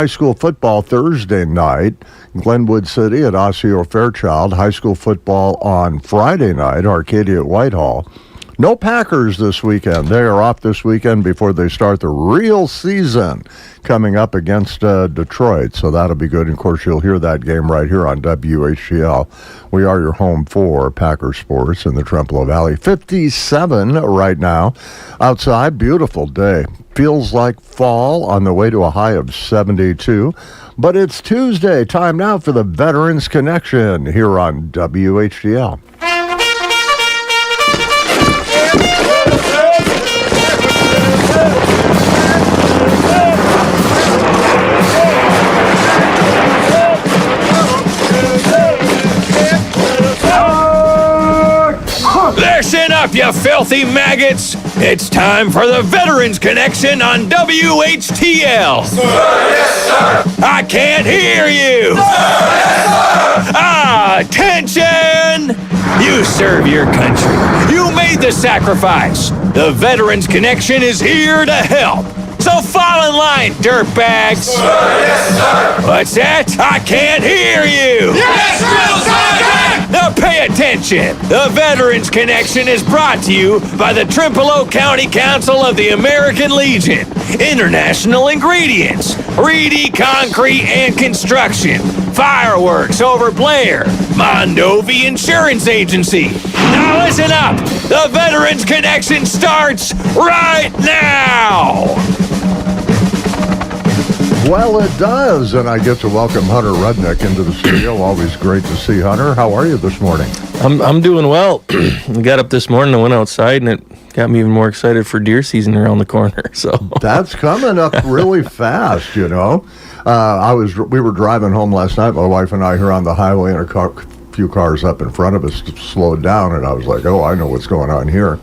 High school football Thursday night, Glenwood City at Osseo Fairchild. High school football on Friday night, Arcadia at Whitehall. No Packers this weekend. They are off this weekend before they start the real season coming up against Detroit. So that'll be good. And of course, you'll hear that game right here on WHTL. We are your home for Packer sports in the Trempealeau Valley. 57 right now. Outside, beautiful day. Feels like fall on the way to a high of 72. But it's Tuesday. Time now for the Veterans Connection here on WHTL. Listen up, you filthy maggots! It's time for the Veterans Connection on WHTL. Sir, yes, sir. I can't hear you. Sir, yes, sir. Attention! You serve your country. You made the sacrifice. The Veterans Connection is here to help. So fall in line, dirtbags. Sir, yes, sir. What's that? I can't hear you. Yes, Drill Sergeant! Now pay attention. The Veterans Connection is brought to you by the Trempealeau County Council of the American Legion, International Ingredients, Reedy Concrete and Construction, Fireworks over Blair, Mondovi Insurance Agency. Now listen up. The Veterans Connection starts right now. Well, it does, and I get to welcome Hunter Rudnick into the studio. Always great to see Hunter. How are you this morning? I'm doing well. I got up this morning and went outside, and it got me even more excited for deer season around the corner. So that's coming up really fast, you know. We were driving home last night, my wife and I, here on the highway, and a few cars up in front of us slowed down, and I was like, oh, I know what's going on here.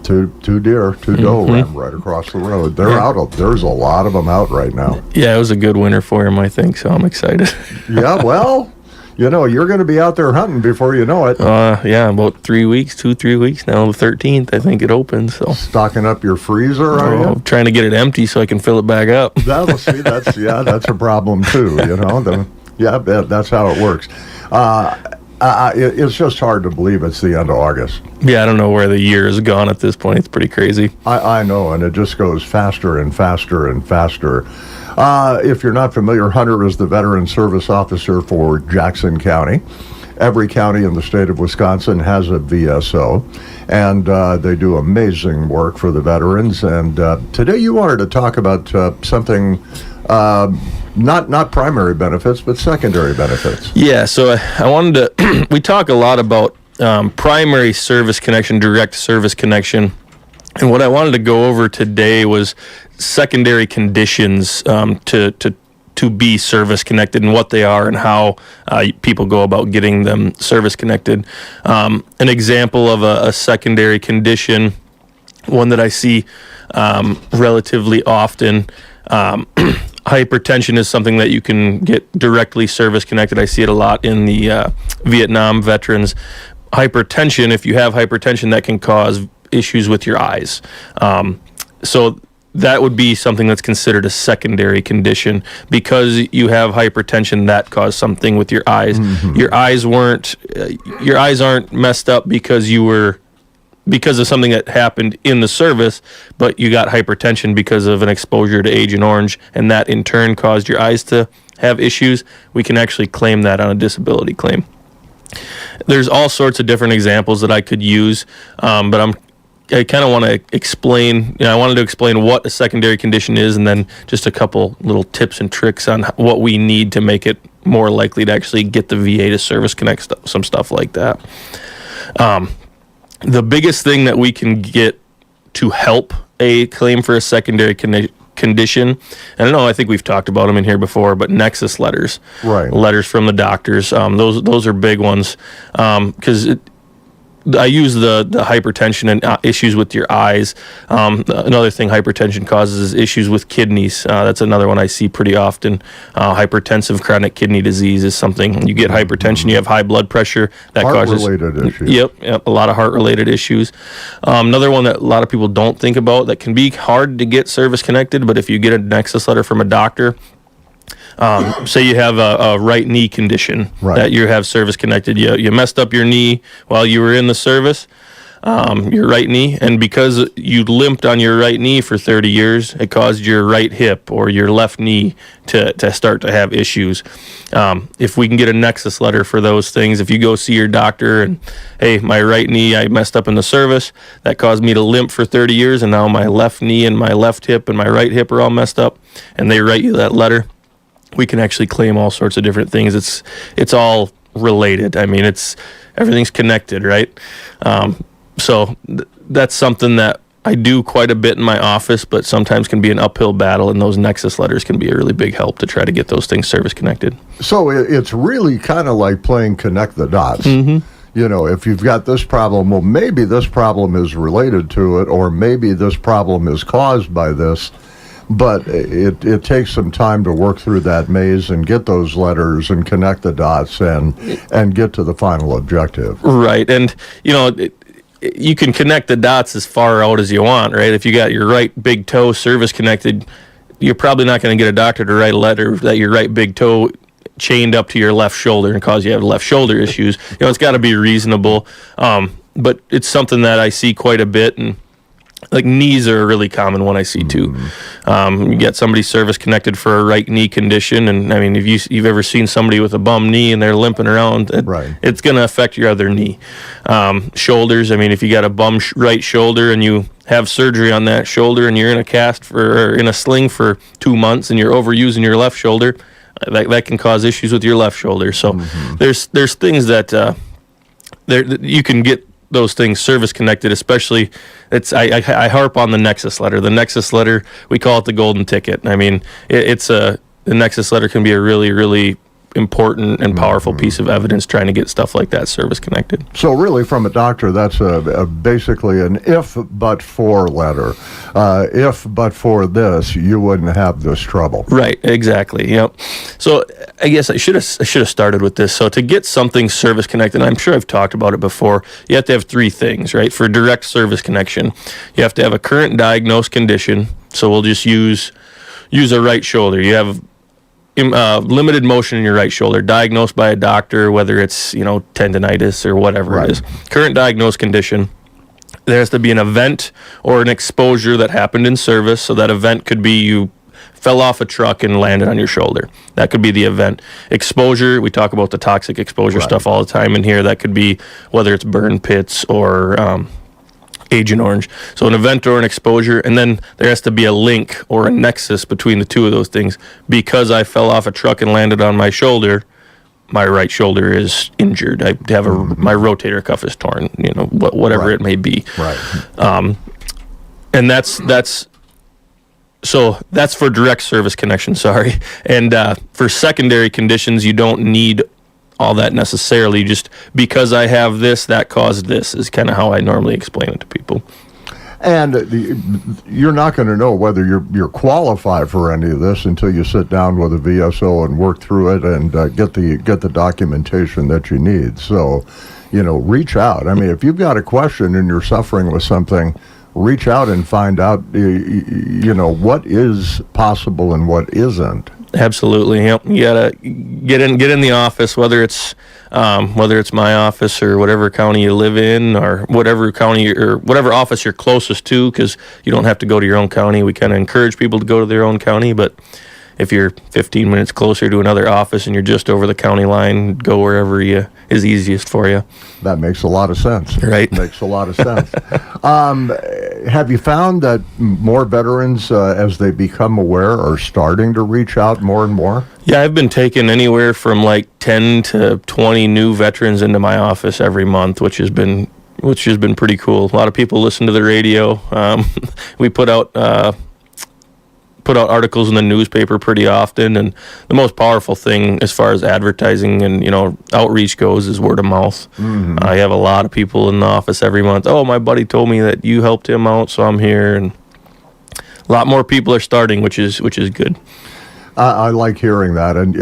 Two deer, two doe ran right across the road. They're out. There's a lot of them out right now. Yeah, it was a good winter for him, I think, so I'm excited. Yeah, well, you know, you're going to be out there hunting before you know it. Yeah, about 3 weeks now. The 13th, I think it opens. So stocking up your freezer, are you? Trying to get it empty so I can fill it back up. That's a problem too, you know. That's how it works. It's just hard to believe it's the end of August. Yeah, I don't know where the year has gone at this point. It's pretty crazy. I know, and it just goes faster and faster and faster. If you're not familiar, Hunter is the Veteran Service Officer for Jackson County. Every county in the state of Wisconsin has a VSO, and they do amazing work for the veterans. And today you wanted to talk about something... Not primary benefits, but secondary benefits. Yeah, so I wanted to, we talk a lot about primary service connection, direct service connection, and what I wanted to go over today was secondary conditions to be service connected and what they are and how people go about getting them service connected. An example of a secondary condition, one that I see relatively often, hypertension is something that you can get directly service connected. I see it a lot in the Vietnam veterans. Hypertension, if you have hypertension, that can cause issues with your eyes. So that would be something that's considered a secondary condition. Because you have hypertension, that caused something with your eyes. Mm-hmm. Your eyes aren't messed up because of something that happened in the service, but you got hypertension because of an exposure to Agent Orange, and that in turn caused your eyes to have issues. We can actually claim that on a disability claim. There's all sorts of different examples that I could use, but I kind of want to explain, I wanted to explain what a secondary condition is, and then just a couple little tips and tricks on what we need to make it more likely to actually get the VA to service connect some stuff like that. The biggest thing that we can get to help a claim for a secondary condition, and I think we've talked about them in here before, but nexus letters, right? Letters from the doctors. Those are big ones because I use the hypertension and issues with your eyes. Another thing hypertension causes is issues with kidneys. That's another one I see pretty often. Hypertensive chronic kidney disease is something. You get hypertension, you have high blood pressure. That causes heart-related issues. Yep, a lot of heart-related issues. Another one that a lot of people don't think about that can be hard to get service connected, but if you get a nexus letter from a doctor, Say you have a right knee condition that you have service connected. You messed up your knee while you were in the service, your right knee, and because you limped on your right knee for 30 years, it caused your right hip or your left knee to start to have issues. If we can get a nexus letter for those things, if you go see your doctor and, hey, my right knee, I messed up in the service, that caused me to limp for 30 years, and now my left knee and my left hip and my right hip are all messed up, and they write you that letter, we can actually claim all sorts of different things. It's all related. I mean, everything's connected, right? So that's something that I do quite a bit in my office, but sometimes can be an uphill battle, and those nexus letters can be a really big help to try to get those things service connected. So it's really kind of like playing connect the dots. Mm-hmm. You know, if you've got this problem, well, maybe this problem is related to it, or maybe this problem is caused by this. But it takes some time to work through that maze and get those letters and connect the dots and get to the final objective. Right. And, you can connect the dots as far out as you want, right? If you got your right big toe service connected, you're probably not going to get a doctor to write a letter that your right big toe chained up to your left shoulder and cause you to have left shoulder issues. It's got to be reasonable. But it's something that I see quite a bit, and like knees are a really common one I see too. You get somebody service connected for a right knee condition, and I mean, if you've ever seen somebody with a bum knee and they're limping around, it's going to affect your other knee. Shoulders, I mean, if you got a bum right shoulder and you have surgery on that shoulder and you're in a cast or in a sling for 2 months and you're overusing your left shoulder, that can cause issues with your left shoulder. So there's things that you can get those things service connected, especially I harp on the nexus letter. The nexus letter, we call it the golden ticket. I mean, the nexus letter can be a really, really important and powerful piece of evidence trying to get stuff like that service connected. So really, from a doctor, that's basically an if but for letter. If but for this, you wouldn't have this trouble. Right, exactly. Yep. So I guess I should have started with this. So to get something service connected, and I'm sure I've talked about it before, you have to have 3 things, right? For direct service connection, you have to have a current diagnosed condition. So we'll just use a right shoulder. You have limited motion in your right shoulder, diagnosed by a doctor, whether it's tendinitis or whatever it is. Current diagnosed condition. There has to be an event or an exposure that happened in service. So that event could be you fell off a truck and landed on your shoulder. That could be the event. Exposure, we talk about the toxic exposure stuff all the time in here. That could be whether it's burn pits or Agent Orange. So an event or an exposure, and then there has to be a link or a nexus between the two of those things. Because I fell off a truck and landed on my shoulder, my right shoulder is injured. I have my rotator cuff is torn, whatever it may be. Right. And that's for direct service connection, sorry. And for secondary conditions, you don't need all that necessarily. Just because I have this, that caused this is kind of how I normally explain it to people. And you're not going to know whether you're qualified for any of this until you sit down with a VSO and work through it and get the documentation that you need. So, reach out. I mean, if you've got a question and you're suffering with something, reach out and find out, what is possible and what isn't. Absolutely. Yep. You gotta get in the office, whether it's my office or whatever county you live in, or whatever county or whatever office you're closest to, because you don't have to go to your own county. We kind of encourage people to go to their own county, but if you're 15 minutes closer to another office and you're just over the county line, go wherever is easiest for you. That makes a lot of sense. Right. Makes a lot of sense. Have you found that more veterans, as they become aware, are starting to reach out more and more? Yeah, I've been taking anywhere from like 10 to 20 new veterans into my office every month, which has been pretty cool. A lot of people listen to the radio. We put out articles in the newspaper pretty often, and the most powerful thing as far as advertising and outreach goes is word of mouth. Mm-hmm. I have a lot of people in the office every month. Oh, my buddy told me that you helped him out, so I'm here, and a lot more people are starting, which is good. I like hearing that, and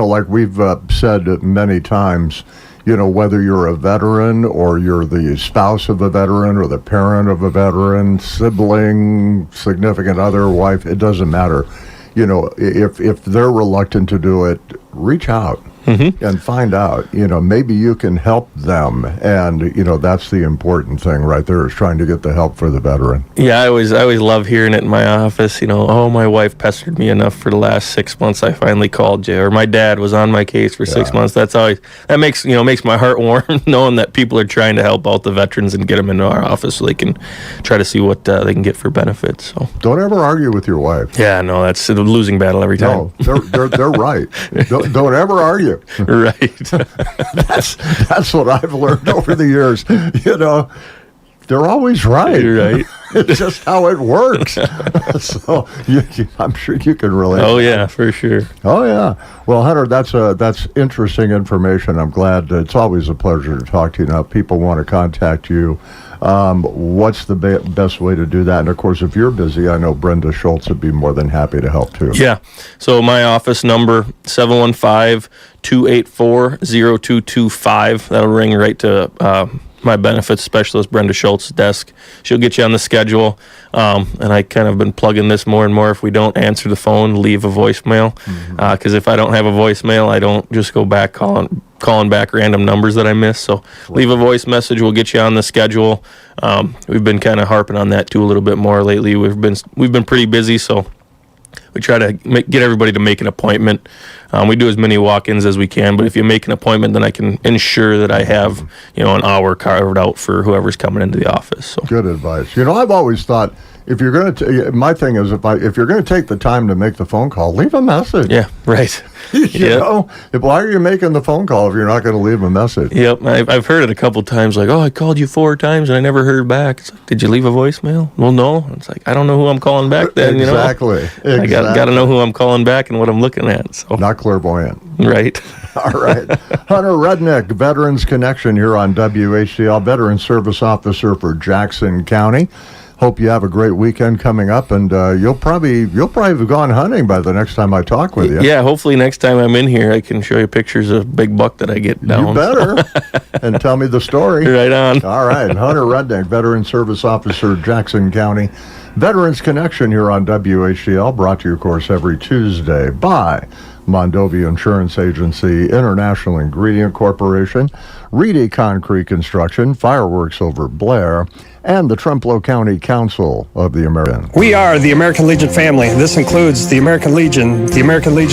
like we've said many times, whether you're a veteran or you're the spouse of a veteran or the parent of a veteran, sibling, significant other, wife, it doesn't matter. if they're reluctant to do it, reach out. And find out, maybe you can help them. And, that's the important thing right there, is trying to get the help for the veteran. Yeah, I always love hearing it in my office. Oh, my wife pestered me enough for the last 6 months. I finally called you. Or my dad was on my case for 6 months. That makes my heart warm, knowing that people are trying to help out the veterans and get them into our office so they can try to see what they can get for benefits. So don't ever argue with your wife. Yeah, no, that's a losing battle every time. No, they're right. Don't ever argue. Right. That's what I've learned over the years. They're always right. You're right. It's just how it works. So I'm sure you can relate. Oh yeah, for sure. Oh yeah. Well, Hunter, that's interesting information. I'm glad. It's always a pleasure to talk to you. Now, if people want to contact you, what's the best way to do that? And of course, if you're busy, I know Brenda Schultz would be more than happy to help too. Yeah. So my office number, 715-284-0225. That'll ring right to my benefits specialist, Brenda Schultz's desk. She'll get you on the schedule. And I kind of been plugging this more and more. If we don't answer the phone, leave a voicemail. Because if I don't have a voicemail, I don't just go back calling back random numbers that I miss. So leave a voice message. We'll get you on the schedule. We've been kind of harping on that too a little bit more lately. We've been pretty busy, so we try to get everybody to make an appointment. We do as many walk-ins as we can, but if you make an appointment, then I can ensure that I have an hour carved out for whoever's coming into the office. So good advice. I've always thought, if you're going to, my thing is, if you're going to take the time to make the phone call, leave a message. Yeah, right. Why are you making the phone call if you're not going to leave a message? Yep, I've heard it a couple times, like, I called you 4 times and I never heard back. It's like, did you leave a voicemail? Well, no. It's like, I don't know who I'm calling back then, Exactly. I got to know who I'm calling back and what I'm looking at. So not clairvoyant. Right. All right. Hunter Rudnick, Veterans Connection here on WHTL, Veteran Service Officer for Jackson County. Hope you have a great weekend coming up, and you'll probably have gone hunting by the next time I talk with you. Yeah, hopefully next time I'm in here, I can show you pictures of big buck that I get down. You better, and tell me the story. Right on. All right, Hunter Rudnick, Veteran Service Officer, Jackson County. Veterans Connection here on WHTL, brought to you, of course, every Tuesday by Mondovi Insurance Agency, International Ingredient Corporation, Reedy Concrete Construction, Fireworks over Blair, and the Trempealeau County Council of the American. We are the American Legion family. This includes the American Legion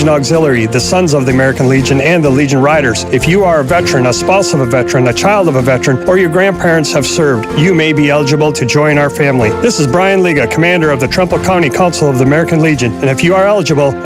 Auxiliary, the Sons of the American Legion, and the Legion Riders. If you are a veteran, a spouse of a veteran, a child of a veteran, or your grandparents have served, you may be eligible to join our family. This is Brian Liga, Commander of the Trempealeau County Council of the American Legion, and if you are eligible,